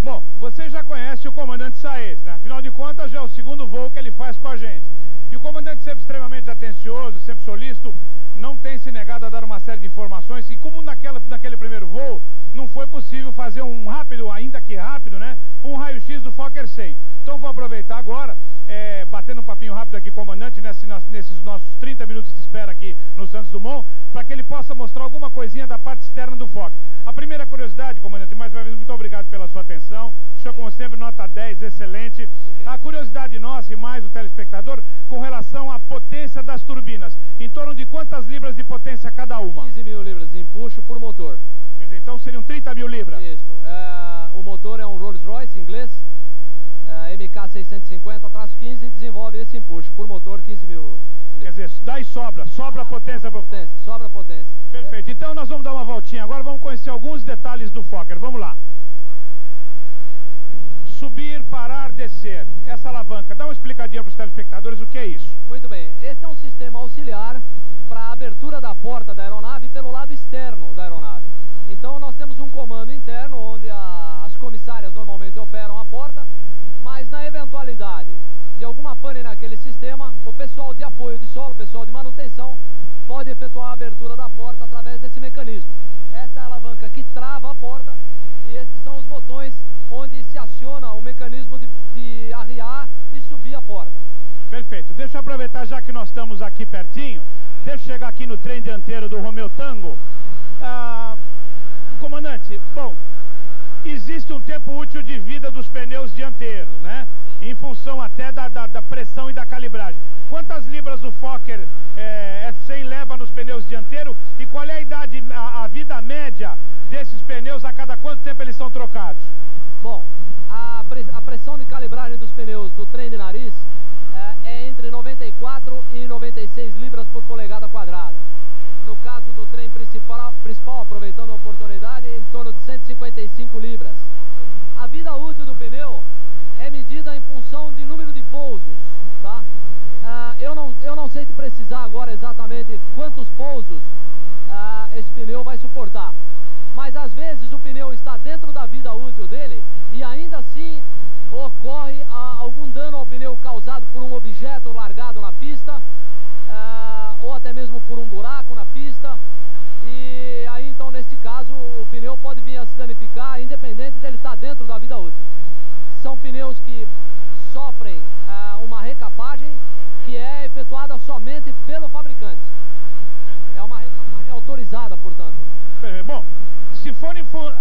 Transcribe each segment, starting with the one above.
Bom, você já conhece o comandante Saez, né? Afinal de contas, já é o segundo voo que ele faz com a gente. E o comandante sempre extremamente atencioso, sempre solícito, não tem se negado a dar uma série de informações. E como naquele primeiro voo, não foi possível fazer um rápido, ainda que rápido, né? Um raio-x do Fokker 100. Então vou aproveitar agora, batendo um papinho rápido aqui, comandante, nesses nossos 30 minutos de espera aqui no Santos Dumont, para que ele possa mostrar alguma coisinha da parte externa do Fokker. A primeira curiosidade, comandante, mais uma vez, muito obrigado pela sua atenção. O senhor, como sempre, nota 10, excelente. A curiosidade nossa e mais o telespectador com relação à potência das turbinas. Em torno de quantas libras de potência cada uma? 15 mil libras de empuxo por motor. Quer dizer, então seriam 30 mil libras. Isso. O motor é um Rolls-Royce inglês, MK650-15, e desenvolve esse empuxo por motor 15 mil libras. Quer dizer, daí sobra potência. Sobra potência. Perfeito. Então nós vamos dar uma voltinha agora, vamos conhecer alguns detalhes do Fokker. Vamos lá. Subir, parar, descer. Essa alavanca, dá uma explicadinha para os telespectadores o que é isso. Muito bem. Este é um sistema auxiliar para a abertura da porta da aeronave pelo lado externo da aeronave. Então nós temos um comando interno onde as comissárias normalmente operam a porta, mas na eventualidade de alguma pane naquele sistema, o pessoal de apoio de solo, o pessoal de manutenção, pode efetuar a abertura da porta através desse mecanismo. Esta é a alavanca que trava a porta e esses são os botões onde se aciona o mecanismo de arriar e subir a porta. Perfeito. Deixa eu aproveitar, já que nós estamos aqui pertinho, deixa eu chegar aqui no trem dianteiro do Romeo Tango. Comandante, bom, existe um tempo útil de vida dos pneus dianteiros, né? Em função até da pressão e da calibragem. Quantas libras o Fokker F100 leva nos pneus dianteiros e qual é a vida média desses pneus, a cada quanto tempo eles são trocados? Bom, a pressão de calibragem dos pneus do trem de nariz é entre 94 e 96 libras por polegada quadrada. No caso do trem principal, aproveitando a oportunidade, em torno de 155 libras. A vida útil do pneu é medida em função de número de pousos, tá? Eu não sei te precisar agora exatamente quantos pousos esse pneu vai suportar, mas às vezes o pneu está dentro da vida útil dele e ainda assim ocorre algum dano ao pneu causado por um objeto largado na pista, ou até mesmo por um buraco na pista, e aí então nesse caso o pneu pode vir a se danificar independente dele estar dentro da vida útil. São pneus que sofrem uma recapagem que é efetuada somente pelo fabricante. É uma recapagem autorizada, portanto. Bom,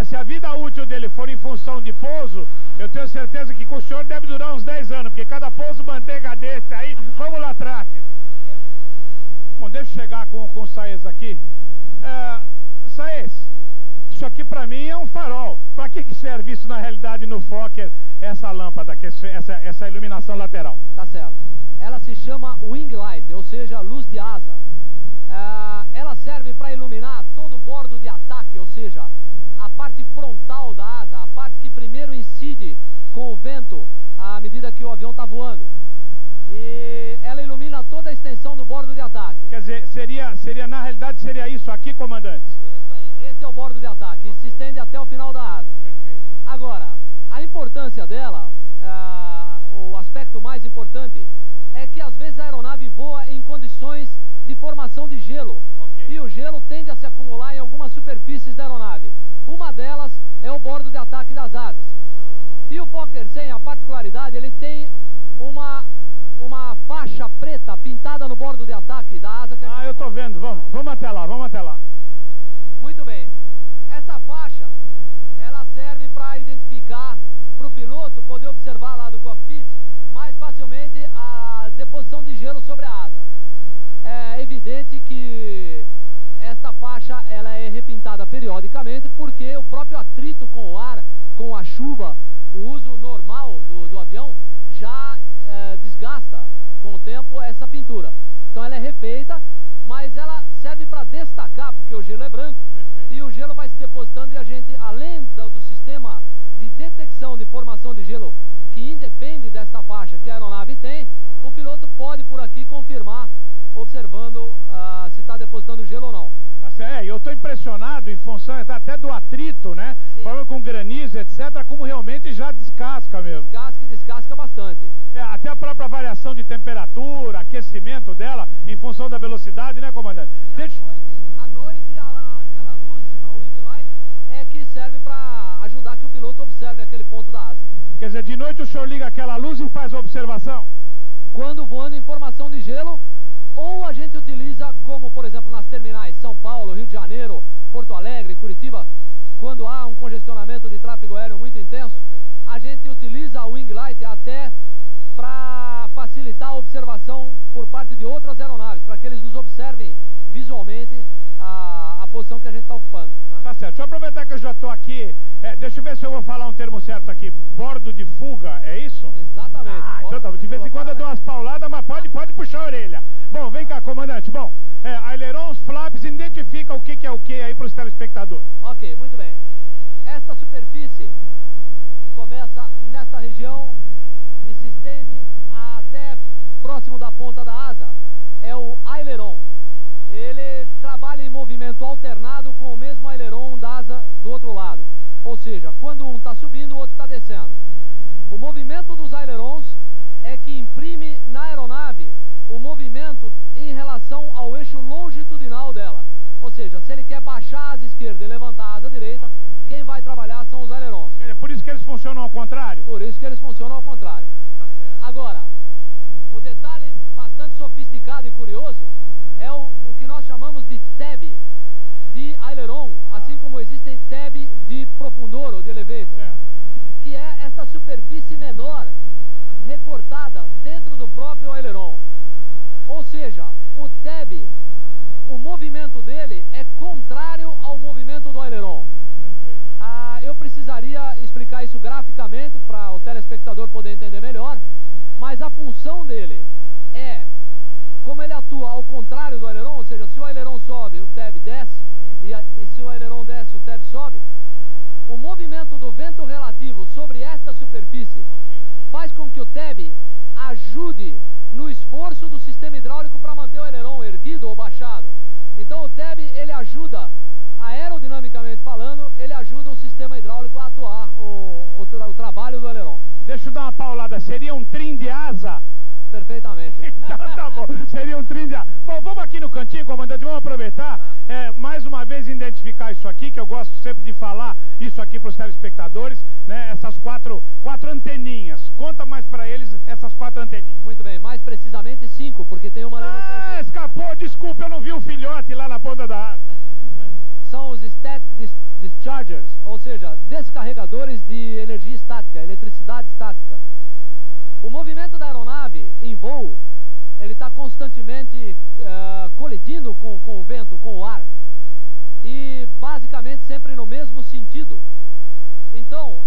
se a vida útil dele for em função de pouso, eu tenho certeza que com o senhor deve durar uns 10 anos, porque cada pouso manteiga desse aí, vamos lá atrás. Bom, deixa eu chegar com o Saez aqui. Saez, isso aqui pra mim é um farol. Pra que serve isso na realidade no Fokker, essa lâmpada, essa iluminação lateral? Tá certo. Ela se chama Wing Light, ou seja, luz de asa. Ela serve para iluminar todo o bordo de ataque, ou seja, a parte frontal da asa, a parte que primeiro incide com o vento à medida que o avião está voando. E ela ilumina toda a extensão do bordo de ataque. Quer dizer, na realidade seria isso aqui, comandante? Isso aí, esse é o bordo de ataque, se estende até o final da asa. Perfeito. Agora, a importância dela, o aspecto mais importante, é que às vezes a aeronave voa em condições de formação de gelo. Okay. E o gelo tende a se acumular em algumas superfícies da aeronave. Uma delas é o bordo de ataque das asas. E o Fokker 100, a particularidade, ele tem uma faixa preta pintada no bordo de ataque da asa. Que eu tô vendo, vamos até lá. Muito bem. Essa faixa, ela serve para identificar, para o piloto poder observar lá do cockpit mais facilmente a deposição de gelo sobre a asa. É evidente que esta faixa ela é repintada periodicamente porque o próprio atrito com o ar, com a chuva, o uso normal do avião já desgasta com o tempo essa pintura. Então ela é refeita, mas ela serve para destacar, porque o gelo é branco. Perfeito. E o gelo vai se depositando e a gente, além do sistema de detecção de formação de gelo que independe desta faixa que a aeronave tem, o piloto pode por aqui confirmar, observando se está depositando gelo ou não. Tá Eu estou impressionado em função até do atrito, né? Forma com granizo, etc., como realmente já descasca mesmo. Descasca bastante. Até a própria variação de temperatura, aquecimento dela, em função da velocidade, né, comandante? À noite, aquela luz, a wing light, é que serve para ajudar que o piloto observe aquele ponto da asa. Quer dizer, de noite o senhor liga aquela luz e faz a observação? Quando voando em formação de gelo, ou a gente utiliza, como por exemplo nas terminais São Paulo, Rio de Janeiro, Porto Alegre, Curitiba, quando há um congestionamento de tráfego aéreo muito intenso, a gente utiliza a wing light até para facilitar a observação por parte de outras aeronaves, para que eles nos observem visualmente a posição que a gente está ocupando. Né? Tá certo. Deixa eu aproveitar que eu já estou aqui, deixa eu ver se eu vou falar um termo certo aqui. Bordo de fuga, é isso? Exatamente. Então tá, de vez em quando eu dou umas pauladas, mas pode puxar a orelha. Bom, vem cá, comandante. Bom, ailerons, flaps, identifica o que é o que aí para os telespectadores. Ok, muito bem. Esta superfície que começa nesta região e se estende até próximo da ponta da asa é o aileron. Ele trabalha em movimento alternado com o mesmo aileron da asa do outro lado. Ou seja, quando um está subindo, o outro está descendo. O movimento dos ailerons é que imprime na aeronave o movimento em relação ao eixo longitudinal dela. Ou seja, se ele quer baixar a asa esquerda e levantar a asa direita, quem vai trabalhar são os ailerons. É por isso que eles funcionam ao contrário? Por isso que eles funcionam ao contrário. Tá certo. Agora, o detalhe bastante sofisticado e curioso é o que nós chamamos de tab de aileron, assim como existem tab de profundor ou de elevator, que é esta superfície menor recortada dentro do próprio aileron. Ou seja, o tab, o movimento dele é contrário ao movimento do aileron. Eu precisaria explicar isso graficamente para o telespectador poder entender melhor, mas a função dele é, como ele atua ao contrário do aileron, ou seja, se o aileron sobe, o tab desce, e se o aileron desce, o tab sobe, o movimento do vento relativo sobre esta superfície faz com que o tab ajude no esforço do sistema hidráulico para manter o aileron erguido ou baixado. Então o tab, ele ajuda, aerodinamicamente falando, ele ajuda o sistema hidráulico a atuar o trabalho do aileron. Deixa eu dar uma paulada, seria um trim de asa? Perfeitamente. Então, tá bom, seria um trim de asa. Bom, vamos aqui no cantinho, comandante, vamos aproveitar, mais uma vez identificar isso aqui, que eu gosto sempre de falar isso aqui para os telespectadores, né, essas quatro anteninhas. Conta mais para eles essas 4 anteninhas. Muito bem, mais precisamente 5, porque tem uma... escapou, desculpa, eu não vi o filhote lá na ponta da asa. São os static dischargers, ou seja, descarregadores de energia estática, eletricidade estática. O movimento da aeronave em voo, ele está constantemente colidindo com o vento, com o ar, e basicamente sempre no mesmo sentido. Então,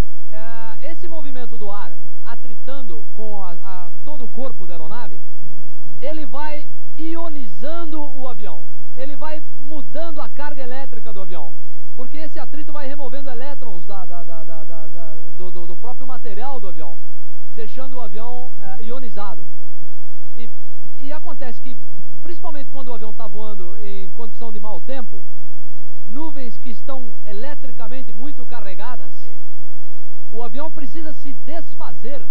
esse movimento do ar atritando com todo o corpo da aeronave, ele vai ionizando o avião, ele vai mudando a carga elétrica do avião, porque esse atrito vai removendo elétrons do próprio material do avião, deixando o avião ionizado. E acontece que, principalmente quando o avião está voando em condição de mau tempo, nuvens que estão eletricamente muito carregadas, o avião precisa se desfazer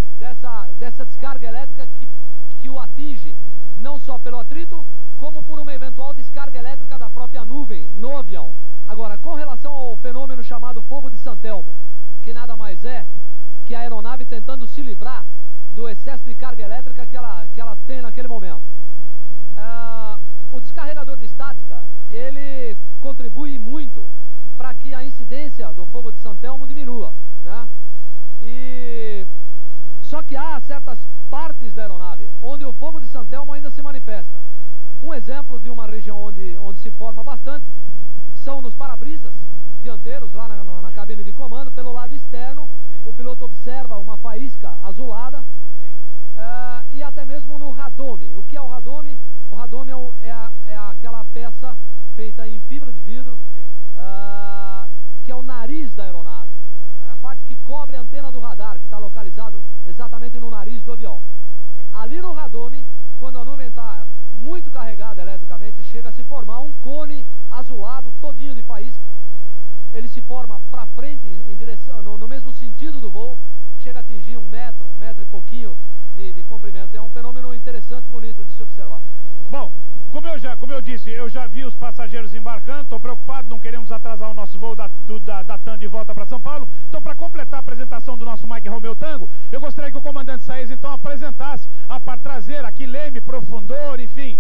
dessa descarga elétrica que o atinge, não só pelo atrito, como por uma eventual descarga elétrica da própria nuvem no avião. Agora, com relação ao fenômeno chamado fogo de Santelmo, que nada mais é que a aeronave tentando se livrar do excesso de carga elétrica que ela tem naquele momento. O descarregador de estática, ele contribui muito para que a incidência do fogo de Santelmo diminua, né? Só que há certas partes da aeronave onde o fogo de Santelmo ainda se manifesta. Um exemplo de uma região onde se forma bastante são nos para-brisas dianteiros, lá na cabine de comando, pelo lado externo. O piloto observa uma faísca azulada, e até mesmo no radome. O que é o radome? O radome é aquela peça feita em fibra de vidro, que é o nariz da aeronave, a parte que cobre a antena do radar, que está localizado exatamente no nariz do avião. Ali no radome, quando a nuvem está muito carregada eletricamente, chega a se formar um cone azulado ele se forma para frente, em direção, no mesmo sentido do voo, chega a atingir 1 metro e pouquinho de comprimento. É um fenômeno interessante, bonito de se observar. Bom, como eu disse, eu já vi os passageiros embarcando, estou preocupado, não queremos atrasar o nosso voo da TAM de volta para São Paulo. Então, para completar a apresentação do nosso Mike Romeo Tango, eu gostaria que o comandante Saez, então, apresentasse a parte traseira, aqui leme, profundor, enfim,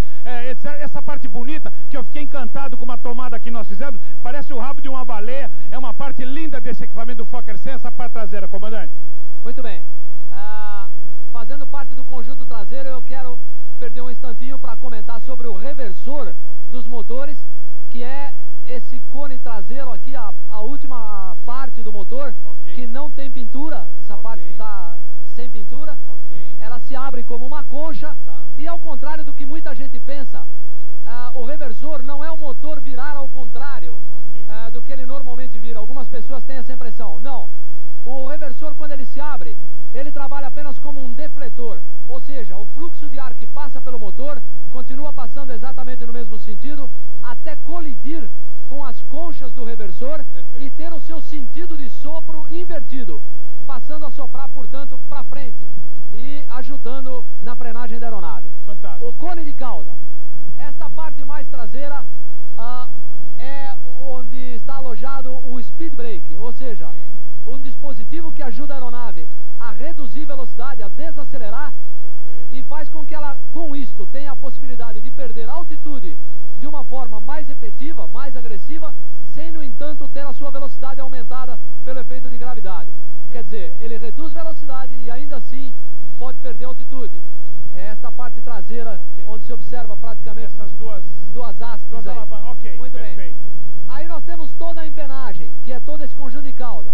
essa parte bonita, que eu fiquei encantado com uma tomada que nós fizemos, parece o rabo de uma baleia, é uma parte linda desse equipamento do Fokker 100, essa parte traseira, comandante. Muito bem. Fazendo parte do conjunto traseiro, eu quero perder um instantinho para comentar sobre o reversor dos motores, que é esse cone traseiro aqui, a última parte do motor, que não tem pintura, essa parte que está sem pintura, ela se abre como uma concha, e ao contrário do que muita gente pensa, o reversor não é o motor virar ao contrário do que ele normalmente vira. Algumas pessoas têm essa impressão. Não, o reversor, quando ele se abre, ele trabalha apenas como um defletor, ou seja, o fluxo de ar que passa pelo motor continua passando exatamente no mesmo sentido, até colidir com as conchas do reversor. Perfeito. E ter o seu sentido de sopro invertido, passando a soprar, portanto, para frente e ajudando na frenagem da aeronave. Fantástico. O cone de cauda, esta parte mais traseira é onde está alojado o speed brake, ou seja, um dispositivo que ajuda a aeronave a reduzir velocidade, a desacelerar. Perfeito. E faz com que ela, com isto, tenha a possibilidade de perder altitude de uma forma mais efetiva, mais agressiva, sem, no entanto, ter a sua velocidade aumentada pelo efeito de gravidade. Perfeito. Quer dizer, ele reduz velocidade e ainda assim pode perder altitude. É esta parte traseira, onde se observa praticamente essas duas hastes aí. Ok, muito perfeito. bem. Aí nós temos toda a empenagem, que é todo esse conjunto de cauda.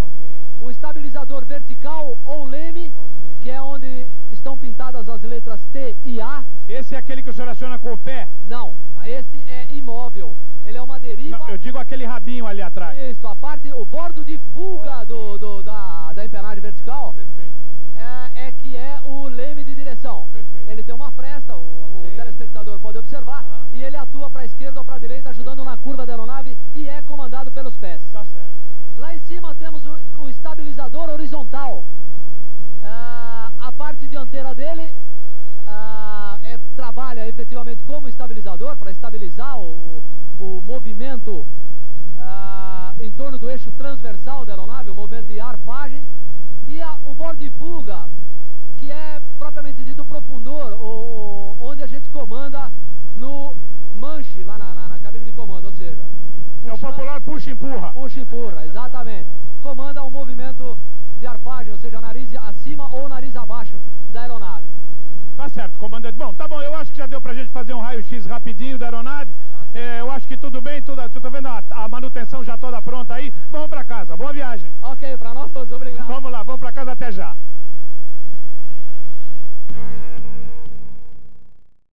O estabilizador vertical ou leme, que é onde estão pintadas as letras T e A. Esse é aquele que o senhor aciona com o pé? Não, esse é imóvel. Ele é uma deriva... Não, eu digo aquele rabinho ali atrás. Isso, o bordo de fuga da empenagem vertical. Perfeito. Que é o leme de direção. Perfeito. Ele tem uma fresta, o telespectador pode observar, e ele atua para a esquerda ou para a direita, ajudando na curva da aeronave, e é comandado pelos pés. Tá certo. Lá em cima temos o estabilizador horizontal. A parte dianteira dele trabalha efetivamente como estabilizador, para estabilizar o movimento em torno do eixo transversal da aeronave, o movimento de arfagem. E o bordo de fuga, que é propriamente dito o profundor, onde a gente comanda no manche, lá na cabine de comando, ou seja... É o popular puxa-empurra. Puxa-empurra, exatamente. Comanda o movimento de arfagem, ou seja, nariz acima ou nariz abaixo da aeronave. Tá certo, comandante. Bom, tá bom, eu acho que já deu pra gente fazer um raio-x rapidinho da aeronave. Eu acho que tudo bem, tô vendo a manutenção já toda pronta aí. Vamos pra casa, boa viagem. Ok,